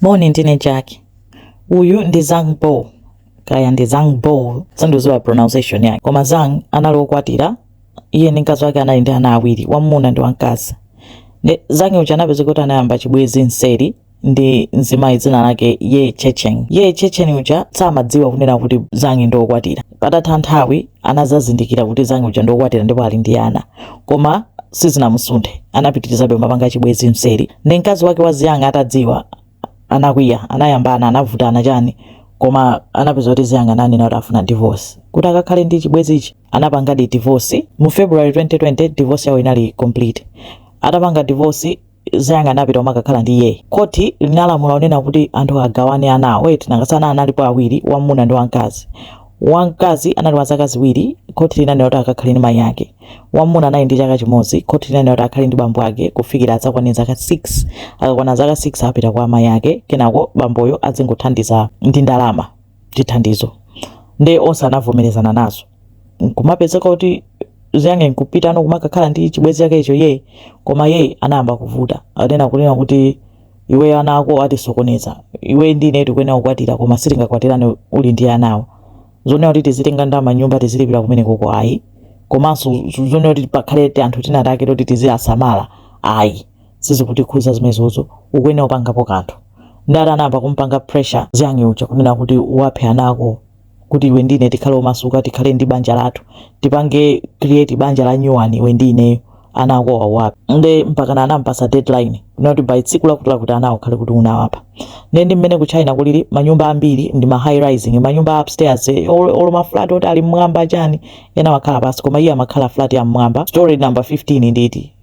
Morning ndine Jackie. Uyu ndi Zhang Bo. Kaya ndi Zhang Bo, sanduziwa pronunciation yake. Koma Zhang analokwatira, iye ndi mkazi wake anali ndi ana awiri, wamuna ndi wamkazi. Zhang uja anapeza kuti anayamba chibwezi nseri ndi mzimayi dzina lake Ye Chechen. Ye Chechen uja samadziwa kunena kuti Zhang ndi wokwatira. Patatha nthawi anazazindikira kuti Zhang uja ndi wokwatira ndipo ali ndi ana. Koma sizinamusunthe, anapitirizabe mapanga chibwezi nseri. Ndi mkazi wake wa Zhang atadziwa, anakwiya, anayambana, anavutana chani, koma anapeza kuti Zhang ananena kuti afuna divorce. Kuti akakhale ndi chibwezi ichi, anapanga divorce. Mu February 2020, divorce yawo inali complete. Atapanga divorce, Zhang anapita umakakhala ndi iye. Koti linalamula unena kuti anthu agawane anawo. Wait, nangasana analipo awiri, wamuna ndi wamkazi. Wamkazi anali wa zaka ziwiri, koti linanena kuti akakhale ndi mayi ake. Wamuna anali ndi chaka chimodzi, koti linanena kuti akakhale ndi bambo ake kufikira adzakwana zaka 6. Akakwana zaka 6 apita kwa mayi ake, kenako bamboyo azingothandiza ndi ndalama chithandizo. Ndi onse anavomerezana nazo. Kumapezeka kuti Zhang nkupita ano kumakakhala ndi chibwezi chake icho ye, koma ye anayamba kuvuta. Anena kuti iwe ana ako atisokoneza. Iwe ndine tikwena kukwatira koma sitingakwatirane uli ndi anawo. Zonena kuti tizitenga ndalama nyumba tizilipira kumene koko ayi. Komanso zonena kuti pakhale anthu tina take kuti tiziasamala ayi. Sizikutikhuza zimenezozo, ukwena upangapo kanthu. Ndati anayamba kumpanga pressure Zhang uja kunena kuti uwaphe anako, kuti iwe ndine tikhale omasuka, tikhale ndi banja lathu, tipange create banja la nyuwani iwe ndine anako wawape. Nde mpaka anampasa deadline kuti by tsiku lakutula kuti anawo khale kuti unawapa. Ndi mmene ku China kulili manyumba ambiri ndi ma high rising, manyumba upstairs, oloma flat oti ali mmwamba chani, ena makhala pasi, koma iye amakhala flat ya mmwamba. Story number 15 nditi,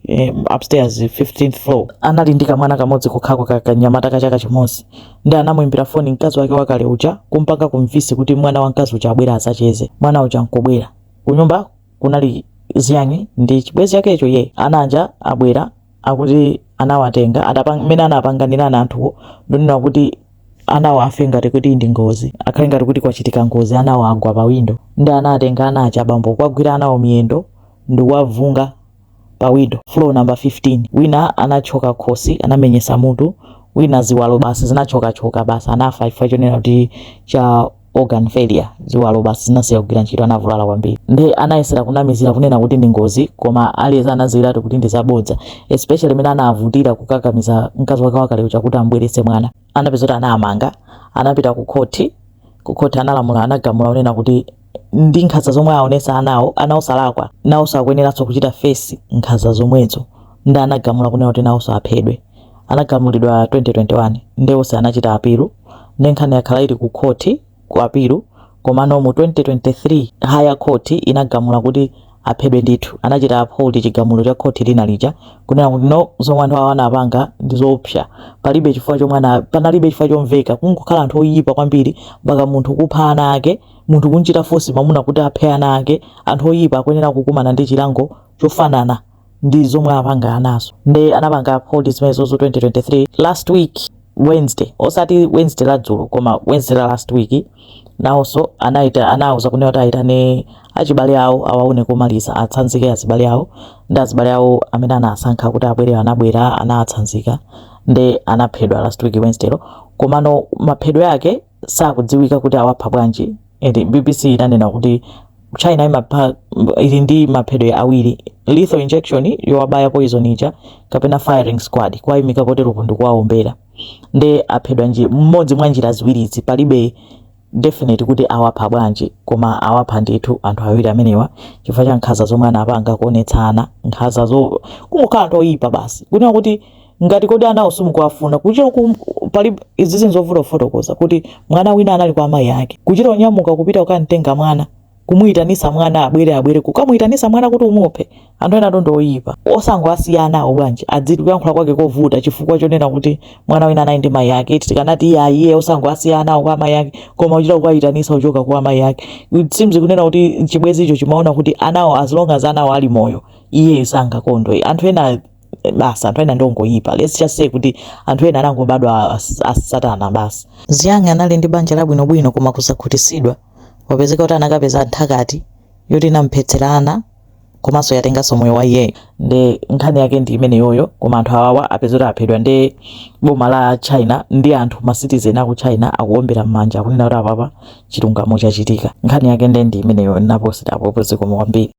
upstairs 15th floor. Anali ndi kamwana kamodzi kukhako kakanyamata kachaka chimodzi. Ndi anamuimbira phone mkazi wake wakale uja kumpanga kumvisi kuti mwana wa mkazi uja abwera asacheze. Mwana uja nkobwera. Kunyumba kunali Zhang ndi chibwezi chake icho ye. Ananja abwera akuti anawatenga mene anapanganira na anthu ndonena kuti anawo afe ngati kuti ndi ngozi, akhale ngati kuti kwachitika ngozi, anawo agwa pa window. Ndi anatenga anacha bambo kwagwira anawo miyendo ndi wavunga pa window floor number 15. Wina anachoka khosi, anamenyesa mutu, wina ziwalo basi zinachoka basi, anafa ifa chonena kuti cha organ failure, ziwalo basi zinasiya kugwira ntchito, anavulala kwambiri. Ndi anayesera kunamizira kunena kuti ndi ngozi, koma aliyense anaziratu kuti ndi zabodza, especially mene anavutira kukakamiza mkazi wake wakale uja kuti ambweretse mwana. Anapeza kuti anamanga, anapita ku koti analamula, anagamula unena kuti ndi nkhanza zomwe aonesa anawo, anaosalakwa, nawonso akuyeneranso kuchita face nkhanza zomwezo. Ndi anagamula kunena kuti nawonso aphedwe. Anagamulidwa 2021, ndi onse anachita apilu. Ndi nkhani yakhala ili ku ku apilu, komano mu 2023 higher court inagamula kuti aphedwe ndithu. Anachita uphold chigamulo cha court lina lija kunena kuti no, zomwe anthu awana apanga ndi zoopsa, panalibe chifukwa chomveka, kungokhala anthu oyipa kwambiri mpaka munthu kupha ana ake, munthu kunchita force mamuna kuti aphe ana ake. Anthu oyipa akuyenera kukumana ndi chilango chofanana ndi zomwe apanga anazo. Ndi anapanga uphold zimenezozo 2023 last week Wednesday, osati Wednesday la dzulo koma Wednesday la last week. Nawonso anawuza kunena kuti aitane achibale awo awaone komaliza, atsanzike azibale awo. Ndi azibale awo amene anasankha kuti abwere anabwera, anatsanzika, ndi anaphedwa last week Wednesday lo. Komano maphedwe yake sakudziwika kuti awapha bwanji. BBC inanena kuti China ili ndi maphedwe awiri, lethal injection yowabaya poison ija, kapena firing squad kwayimika potero kundu kwawombera. Ndi aphedwa mmodzi mwa njira ziwirizi, palibe definite kuti awapha bwanji, koma awapha ndithu anthu awiri amenewa chifukwa cha nkhanza zomwe anapanga kuonetsana, nkhanza kungokhala anthu oyipa basi. Kunena kuti ngati kodi anawo simukuwafuna, kuchita palibe izi zinzovuta kufotokoza kuti mwana wina anali kwa amayi ake, kuchita unyamuka kupita ukamtenga mwana, kumuyitanisa mwana abwere kukamuyitanisa mwana kuti umuphe. Anthu ena ndo oyipa, osangowasiya anawo bwanji, adziti kuyankhula kwake kovuta chifukwa chonena kuti mwana wina anali ndi mayi ake. Tikanati iye osangowasiya anawo kwa amayi ake, koma uchita kukayitanisa uchoka kwa amayi ake. It seems kunena kuti chibwezi icho chimaona kuti anawo as long as anawo ali moyo, iye sangakondwe. Anthu ena basi, anthu ena ndongoyipa. Let's just say kuti anthu ena anangobadwa asatana basi. Zhang anali ndi banja labwinobwino koma kusakhutisidwa. Wapezeka kuti anakapeza nthakati yoti namphetserana komanso yatenganso moyo wa iyeyo. Ndi nkhani yake ndi imeneyoyo, koma anthu awawa apezeka aphedwa ndi boma la China ndi anthu ma citizen aku China akuombera m'manja akunena kuti apapa chilungamo chachitika. Nkhani yake ndi imeneyo naposita apopo zikomo kwambiri.